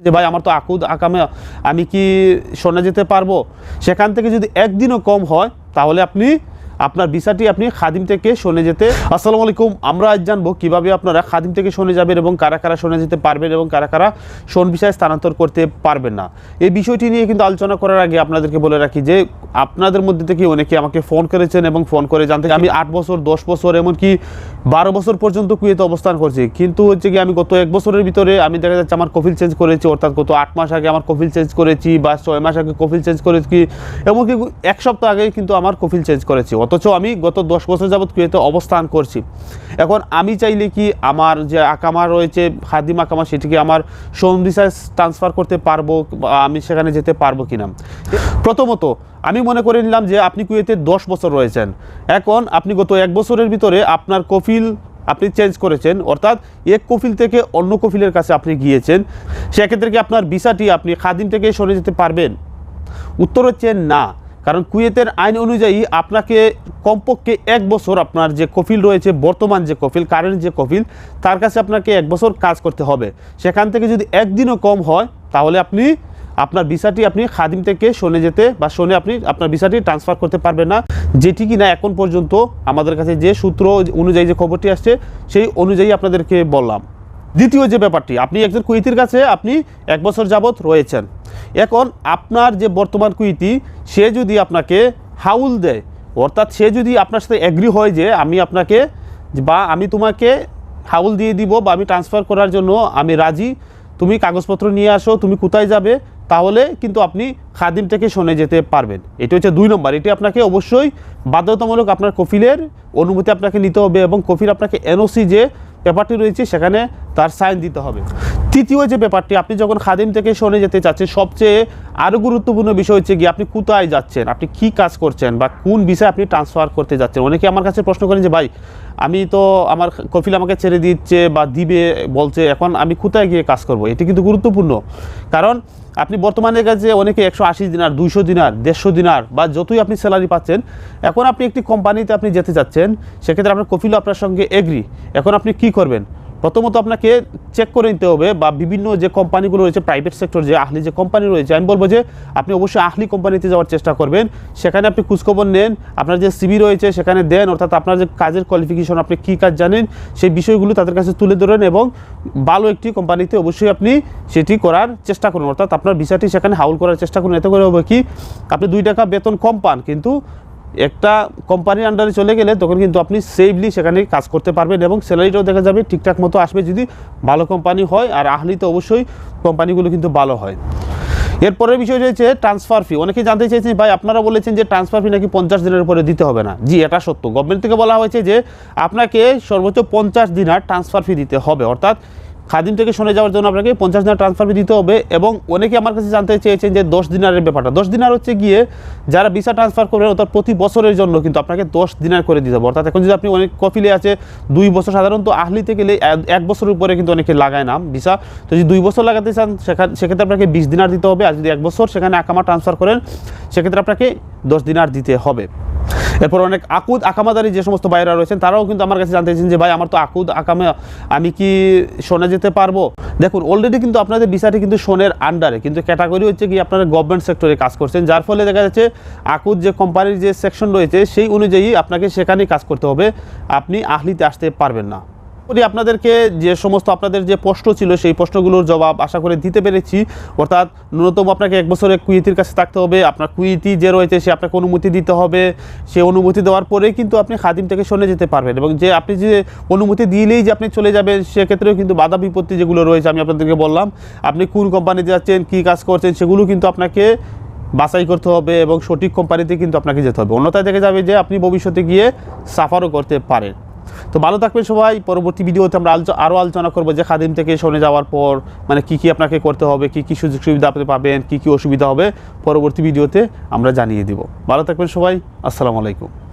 যে ভাই আমার তো আকুদ আকামে আমি কি শোনা যেতে পারবো, সেখান থেকে যদি একদিনও কম হয় তাহলে আপনি আপনার ভিসাটি আপনি খাদিম থেকে শোনে যেতে। আসসালামু আলাইকুম, আমরা আজ জানবো কিভাবে আপনারা খাদিম থেকে শোনে যাবেন এবং কারা কারা শোনে যেতে পারবেন এবং কারা কারা শোন ভিসায় স্থানান্তর করতে পারবেন না। এই বিষয়টি নিয়ে কিন্তু আলোচনা করার আগে আপনাদেরকে বলে রাখি যে আপনাদের মধ্যে থেকে অনেকে আমাকে ফোন করেছেন এবং ফোন করে জানতে আমি 8 বছর 10 বছর এমনকি 12 বছর পর্যন্ত কুয়েতে অবস্থান করছি, কিন্তু হচ্ছে কি আমি গত 1 বছরের ভিতরে আমি দেখা যাচ্ছে আমার কফিল চেঞ্জ করেছি, অর্থাৎ গত 8 মাস আগে আমার কফিল চেঞ্জ করেছি বা 6 মাস আগে কফিল চেঞ্জ করেছি, এমনকি 1 সপ্তাহ আগে কিন্তু আমার কফিল চেঞ্জ করেছি, অথচ আমি গত 10 বছর যাবৎ কুয়েতে অবস্থান করছি। এখন আমি চাইলে কি আমার যে আকামা রয়েছে খাদিম আকামা সেটিকে আমার শোন ভিসায় ট্রান্সফার করতে পারবো, আমি সেখানে যেতে পারবো কিনা। প্রথমত আমি মনে করে নিলাম যে আপনি কুয়েতে 10 বছর রয়েছেন, এখন আপনি গত 1 বছরের ভিতরে আপনার কফিল আপনি চেঞ্জ করেছেন, অর্থাৎ এক কফিল থেকে অন্য কফিলের কাছে আপনি গিয়েছেন, সেক্ষেত্রে কি আপনার ভিসাটি আপনি খাদিম থেকে সরে যেতে পারবেন? উত্তর হচ্ছে না, কারণ কুয়েতের আইন অনুযায়ী আপনাকে কমপক্ষে 1 বছর আপনার যে কফিল রয়েছে, বর্তমান যে কফিল কারেন্ট যে কফিল, তার কাছে আপনাকে 1 বছর কাজ করতে হবে। সেখান থেকে যদি একদিনও কম হয় তাহলে আপনি আপনার ভিসাটি আপনি খাদিম থেকে শোনে যেতে বা শোনে আপনি আপনার ভিসাটি ট্রান্সফার করতে পারবেন না, যেটি কিনা এখন পর্যন্ত আমাদের কাছে যে সূত্র অনুযায়ী যে খবরটি আসছে সেই অনুযায়ী আপনাদেরকে বললাম। দ্বিতীয় যে ব্যাপারটি, আপনি একজন কুয়েতির কাছে আপনি 1 বছর যাবৎ রয়েছেন, এখন আপনার যে বর্তমান কুয়েতি সে যদি আপনাকে হাউল দেয়, অর্থাৎ সে যদি আপনার সাথে এগ্রি হয় যে আমি আপনাকে বা আমি তোমাকে হাউল দিয়ে দিব বা আমি ট্রান্সফার করার জন্য আমি রাজি, তুমি কাগজপত্র নিয়ে আসো, তুমি কোথায় যাবে, তাহলে কিন্তু আপনি খাদিম থেকে শোনে যেতে পারবেন। এটি হচ্ছে 2 নম্বর। এটি আপনাকে অবশ্যই বাধ্যতামূলক আপনার কফিলের অনুমতি আপনাকে নিতে হবে এবং কফিল আপনাকে এনওসি যে পেপারটি রয়েছে সেখানে তার সাইন দিতে হবে। তৃতীয় যে ব্যাপারটি, আপনি যখন খাদিম থেকে শোনে যেতে চাচ্ছেন, সবচেয়ে আরও গুরুত্বপূর্ণ বিষয় হচ্ছে কি আপনি কোথায় যাচ্ছেন, আপনি কি কাজ করছেন বা কোন বিষয়ে আপনি ট্রান্সফার করতে যাচ্ছেন। অনেকে আমার কাছে প্রশ্ন করেন যে ভাই আমি তো আমার কফিল আমাকে ছেড়ে দিচ্ছে বা দিবে বলছে, এখন আমি কোথায় গিয়ে কাজ করব। এটি কিন্তু গুরুত্বপূর্ণ, কারণ আপনি বর্তমানে কাছে অনেকে 180 দিনার 200 দিনার 150 দিনার বা যতই আপনি স্যালারি পাচ্ছেন, এখন আপনি একটি কোম্পানিতে আপনি যেতে চাচ্ছেন, সেক্ষেত্রে আপনার কফিলও আপনার সঙ্গে এগ্রি। এখন আপনি কি করবেন? প্রথমত আপনাকে চেক করে নিতে হবে বা বিভিন্ন যে কোম্পানিগুলো রয়েছে প্রাইভেট সেক্টর যে আহলি যে কোম্পানি রয়েছে, আমি বলবো যে আপনি অবশ্যই আহলি কোম্পানিতে যাওয়ার চেষ্টা করবেন। সেখানে আপনি খোঁজখবর নেন, আপনার যে সিভি রয়েছে সেখানে দেন, অর্থাৎ আপনার যে কাজের কোয়ালিফিকেশন, আপনি কী কাজ জানেন সেই বিষয়গুলো তাদের কাছে তুলে ধরেন এবং ভালো একটি কোম্পানিতে অবশ্যই আপনি সেটি করার চেষ্টা করুন, অর্থাৎ আপনার ভিসাটি সেখানে হাউল করার চেষ্টা করুন। এতে করে হবে কি আপনি 2 টাকা বেতন কম পান, কিন্তু একটা কোম্পানির আন্ডারে চলে গেলে তখন কিন্তু আপনি সেফলি সেখানে কাজ করতে পারবেন এবং স্যালারিটাও দেখা যাবে ঠিকঠাক মতো আসবে যদি ভালো কোম্পানি হয়, আর আহলিতে অবশ্যই কোম্পানিগুলো কিন্তু ভালো হয়। এরপরের বিষয় রয়েছে ট্রান্সফার ফি। অনেকে জানতে চাইছেন ভাই আপনারা বলেছেন যে ট্রান্সফার ফি নাকি 50 দিনের উপরে দিতে হবে না। জি, এটা সত্য, গভর্নমেন্ট থেকে বলা হয়েছে যে আপনাকে সর্বোচ্চ 50 দিনার ট্রান্সফার ফি দিতে হবে, অর্থাৎ খাদিম থেকে শোনে যাওয়ার জন্য আপনাকে 50 দিনার ট্রান্সফার ফি দিতে হবে। এবং অনেকে আমার কাছে জানতে চেয়েছেন যে 10 দিনারের ব্যাপারটা। 10 দিনার হচ্ছে গিয়ে যারা ভিসা ট্রান্সফার করবেন, অর্থাৎ প্রতি বছরের জন্য কিন্তু আপনাকে 10 দিনার করে দিতে হবে। অর্থাৎ এখন যদি আপনি অনেক কফিলে আছে 2 বছর, সাধারণত আহলিতে গেলে 1 বছরের উপরে কিন্তু অনেকে লাগায় না ভিসা, তো যদি 2 বছর লাগাতে চান সেক্ষেত্রে আপনাকে 20 দিনার দিতে হবে, আর যদি 1 বছর সেখানে আকামা ট্রান্সফার করেন সেক্ষেত্রে আপনাকে 10 দিনার দিতে হবে। এরপর অনেক আকুদ আকামাদারি যে সমস্ত বাইরা রয়েছেন তারাও কিন্তু আমার কাছে জানতে চাইছেন যে ভাই আমার তো আকুদ আকামা আমি কি শোনে যেতে পারবো। দেখুন, অলরেডি কিন্তু আপনাদের ভিসাটি কিন্তু শোনের আন্ডারে, কিন্তু ক্যাটাগরি হচ্ছে কি আপনারা গভর্নমেন্ট সেক্টরে কাজ করছেন, যার ফলে দেখা যাচ্ছে আকুদ যে কোম্পানির যে সেকশন রয়েছে সেই অনুযায়ী আপনাকে সেখানেই কাজ করতে হবে, আপনি আহলিতে আসতে পারবেন না। আপনাদেরকে যে সমস্ত আপনাদের যে প্রশ্ন ছিল সেই প্রশ্নগুলোর জবাব আশা করে দিতে পেরেছি, অর্থাৎ ন্যূনতম আপনাকে 1 বছরে কুয়েতির কাছে থাকতে হবে, আপনার কুয়েতি যে রয়েছে সে আপনাকে অনুমতি দিতে হবে, সে অনুমতি দেওয়ার পরেই কিন্তু আপনি খাদিম থেকে শোনে যেতে পারবেন। এবং যে আপনি যে অনুমতি দিলেই যে আপনি চলে যাবেন সেক্ষেত্রেও কিন্তু বাধা বিপত্তি যেগুলো রয়েছে আমি আপনাদেরকে বললাম, আপনি কোন কোম্পানিতে যাচ্ছেন, কী কাজ করছেন সেগুলো কিন্তু আপনাকে বাছাই করতে হবে এবং সঠিক কোম্পানিতে কিন্তু আপনাকে যেতে হবে, অন্যথায় দেখা যাবে যে আপনি ভবিষ্যতে গিয়ে সাফারও করতে পারেন। তো ভালো থাকবেন সবাই। পরবর্তী ভিডিওতে আমরা আরও আলোচনা করবো যে খাদিম থেকে শোনে যাওয়ার পর মানে কী আপনাকে করতে হবে, কী সুযোগ সুবিধা আপনি পাবেন, কী অসুবিধা হবে, পরবর্তী ভিডিওতে আমরা জানিয়ে দিব। ভালো থাকবেন সবাই, আসসালামু আলাইকুম।